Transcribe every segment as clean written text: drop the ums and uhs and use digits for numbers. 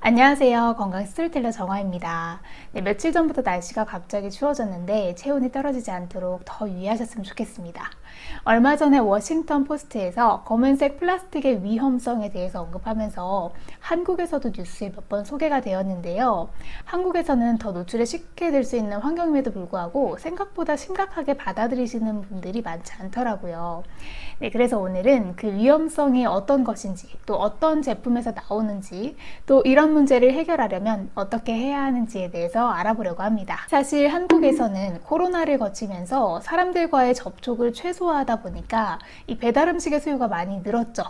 안녕하세요. 건강 스토리텔러 정화입니다. 네, 며칠 전부터 날씨가 갑자기 추워졌는데 체온이 떨어지지 않도록 더 유의하셨으면 좋겠습니다. 얼마 전에 워싱턴 포스트에서 검은색 플라스틱의 위험성에 대해서 언급하면서 한국에서도 뉴스에 몇 번 소개가 되었는데요. 한국에서는 더 노출에 쉽게 될 수 있는 환경임에도 불구하고 생각보다 심각하게 받아들이시는 분들이 많지 않더라고요. 네, 그래서 오늘은 그 위험성이 어떤 것인지, 또 어떤 제품에서 나오는지, 또 이런 문제를 해결하려면 어떻게 해야 하는지에 대해서 알아보려고 합니다. 사실 한국에서는 코로나를 거치면서 사람들과의 접촉을 최소화하다 보니까 이 배달 음식의 수요가 많이 늘었죠.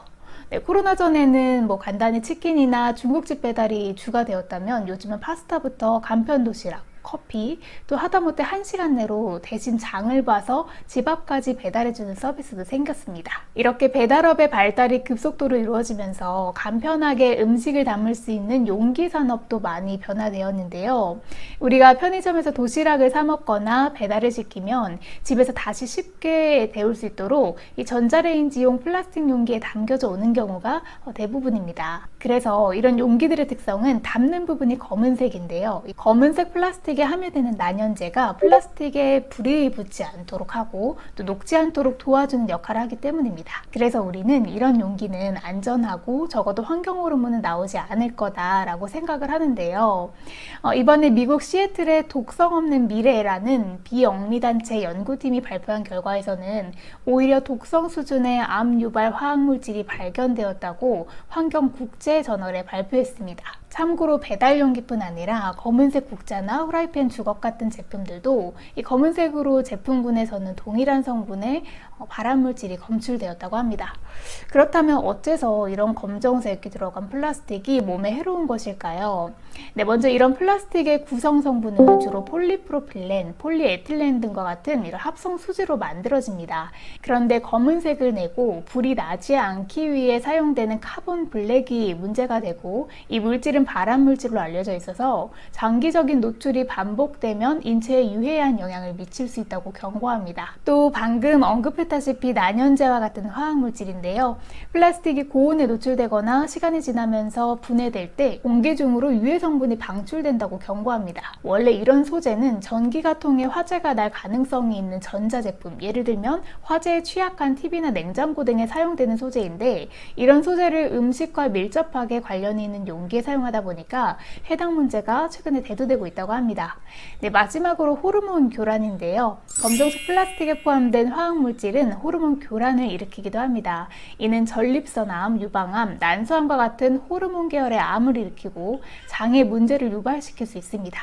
네, 코로나 전에는 간단히 치킨이나 중국집 배달이 주가 되었다면 요즘은 파스타부터 간편 도시락, 커피, 또 하다못해 1시간 내로 대신 장을 봐서 집 앞까지 배달해주는 서비스도 생겼습니다. 이렇게 배달업의 발달이 급속도로 이루어지면서 간편하게 음식을 담을 수 있는 용기 산업도 많이 변화되었는데요. 우리가 편의점에서 도시락을 사 먹거나 배달을 시키면 집에서 다시 쉽게 데울 수 있도록 이 전자레인지용 플라스틱 용기에 담겨져 오는 경우가 대부분입니다. 그래서 이런 용기들의 특성은 담는 부분이 검은색인데요. 이 검은색 플라스틱에 함유되는 난연제가 플라스틱에 불이 붙지 않도록 하고 또 녹지 않도록 도와주는 역할을 하기 때문입니다. 그래서 우리는 이런 용기는 안전하고 적어도 환경 호르몬은 나오지 않을 거다라고 생각을 하는데요. 이번에 미국 시애틀의 독성 없는 미래라는 비영리단체 연구팀이 발표한 결과에서는 오히려 독성 수준의 암 유발 화학물질이 발견되었다고 환경국제저널에 발표했습니다. 참고로 배달 용기뿐 아니라 검은색 국자나 후라이팬 주걱 같은 제품들도 이 검은색으로 제품군에서는 동일한 성분의 발암물질이 검출되었다고 합니다. 그렇다면 어째서 이런 검정색이 들어간 플라스틱이 몸에 해로운 것일까요? 네, 먼저 이런 플라스틱의 구성 성분은 주로 폴리프로필렌, 폴리에틸렌 등과 같은 이런 합성 수지로 만들어집니다. 그런데 검은색을 내고 불이 나지 않기 위해 사용되는 카본 블랙이 문제가 되고 이 물질은 발암물질로 알려져 있어서 장기적인 노출이 반복되면 인체에 유해한 영향을 미칠 수 있다고 경고합니다. 또 방금 언급했다시피 난연제와 같은 화학물질인데요. 플라스틱이 고온에 노출되거나 시간이 지나면서 분해될 때 공기 중으로 유해 성분이 방출된다고 경고합니다. 원래 이런 소재는 전기가 통해 화재가 날 가능성이 있는 전자제품, 예를 들면 화재에 취약한 TV나 냉장고 등에 사용되는 소재인데 이런 소재를 음식과 밀접하게 관련이 있는 용기에 사용하다 보니까 해당 문제가 최근에 대두되고 있다고 합니다. 네, 마지막으로 호르몬 교란인데요. 검정색 플라스틱에 포함된 화학물질은 호르몬 교란을 일으키기도 합니다. 이는 전립선암, 유방암, 난소암과 같은 호르몬 계열의 암을 일으키고 장애 문제를 유발시킬 수 있습니다.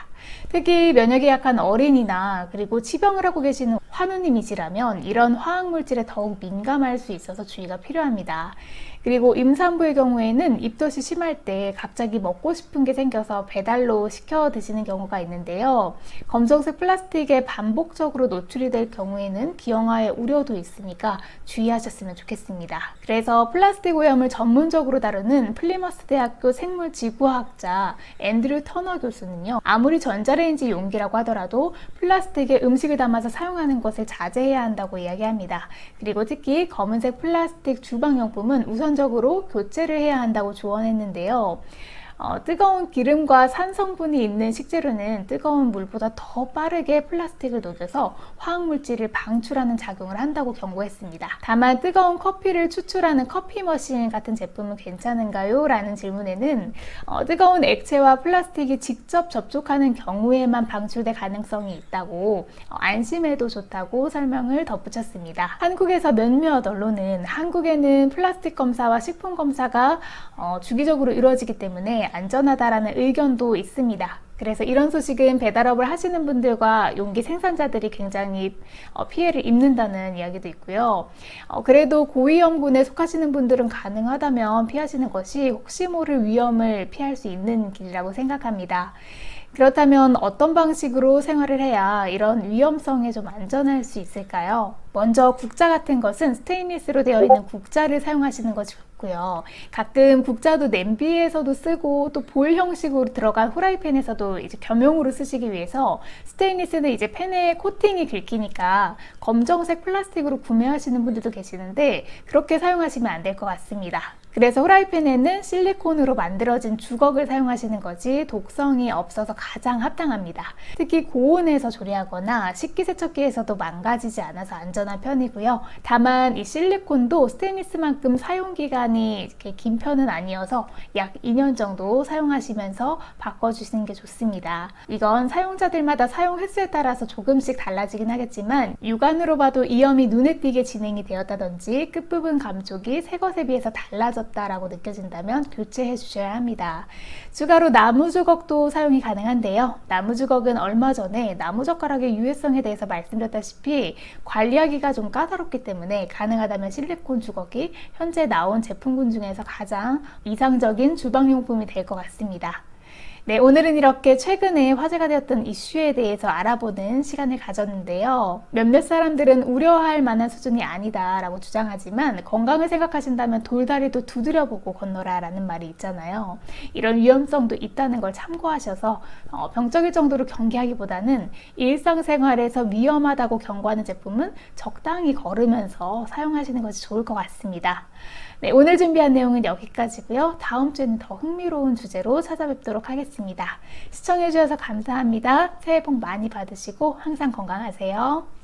특히 면역이 약한 어린이나 그리고 치병을 하고 계시는 환우님이시라면 이런 화학물질에 더욱 민감할 수 있어서 주의가 필요합니다. 그리고 임산부의 경우에는 입덧이 심할 때 갑자기 먹고 싶은 게 생겨서 배달로 시켜 드시는 경우가 있는데요. 검정색 플라스틱에 반복적으로 노출이 될 경우에는 기형아의 우려도 있으니까 주의하셨으면 좋겠습니다. 그래서 플라스틱 오염을 전문적으로 다루는 플리머스 대학교 생물지구학자 앤드류 터너 교수는요. 아무리 전자레인지 용기라고 하더라도 플라스틱에 음식을 담아서 사용하는 것을 자제해야 한다고 이야기합니다. 그리고 특히 검은색 플라스틱 주방용품은 우선적으로 교체를 해야 한다고 조언했는데요. 뜨거운 기름과 산 성분이 있는 식재료는 뜨거운 물보다 더 빠르게 플라스틱을 녹여서 화학물질을 방출하는 작용을 한다고 경고했습니다. 다만 뜨거운 커피를 추출하는 커피 머신 같은 제품은 괜찮은가요? 라는 질문에는 뜨거운 액체와 플라스틱이 직접 접촉하는 경우에만 방출될 가능성이 있다고 안심해도 좋다고 설명을 덧붙였습니다. 한국에서 몇몇 언론은 한국에는 플라스틱 검사와 식품 검사가 주기적으로 이루어지기 때문에 안전하다라는 의견도 있습니다. 그래서 이런 소식은 배달업을 하시는 분들과 용기 생산자들이 굉장히 피해를 입는다는 이야기도 있고요. 그래도 고위험군에 속하시는 분들은 가능하다면 피하시는 것이 혹시 모를 위험을 피할 수 있는 길이라고 생각합니다. 그렇다면 어떤 방식으로 생활을 해야 이런 위험성에 좀 안전할 수 있을까요? 먼저 국자 같은 것은 스테인리스로 되어 있는 국자를 사용하시는 것이 좋고요. 가끔 국자도 냄비에서도 쓰고 또 볼 형식으로 들어간 후라이팬에서도 이제 겸용으로 쓰시기 위해서 스테인리스는 이제 팬에 코팅이 긁히니까 검정색 플라스틱으로 구매하시는 분들도 계시는데 그렇게 사용하시면 안 될 것 같습니다. 그래서 후라이팬에는 실리콘으로 만들어진 주걱을 사용하시는 것이 독성이 없어서 가장 합당합니다. 특히 고온에서 조리하거나 식기세척기에서도 망가지지 않아서 안전한 편이고요. 다만 이 실리콘도 스테인리스만큼 사용기간이 이렇게 긴 편은 아니어서 약 2년 정도 사용하시면서 바꿔주시는 게 좋습니다. 이건 사용자들마다 사용 횟수에 따라서 조금씩 달라지긴 하겠지만 육안으로 봐도 이염이 눈에 띄게 진행이 되었다든지 끝부분 감촉이 새 것에 비해서 달라졌다라고 느껴진다면 교체해 주셔야 합니다. 추가로 나무 주걱도 사용이 가능한데요. 나무 주걱은 얼마 전에 나무젓가락의 유해성에 대해서 말씀드렸다시피 관리하기가 좀 까다롭기 때문에 가능하다면 실리콘 주걱이 현재 나온 제품군 중에서 가장 이상적인 주방용품이 될 것 같습니다. 네, 오늘은 이렇게 최근에 화제가 되었던 이슈에 대해서 알아보는 시간을 가졌는데요. 몇몇 사람들은 우려할 만한 수준이 아니다 라고 주장하지만 건강을 생각하신다면 돌다리도 두드려보고 건너라 라는 말이 있잖아요. 이런 위험성도 있다는 걸 참고하셔서 병적일 정도로 경계하기보다는 일상생활에서 위험하다고 경고하는 제품은 적당히 걸으면서 사용하시는 것이 좋을 것 같습니다. 네, 오늘 준비한 내용은 여기까지고요. 다음 주에는 더 흥미로운 주제로 찾아뵙도록 하겠습니다. 시청해주셔서 감사합니다. 새해 복 많이 받으시고 항상 건강하세요.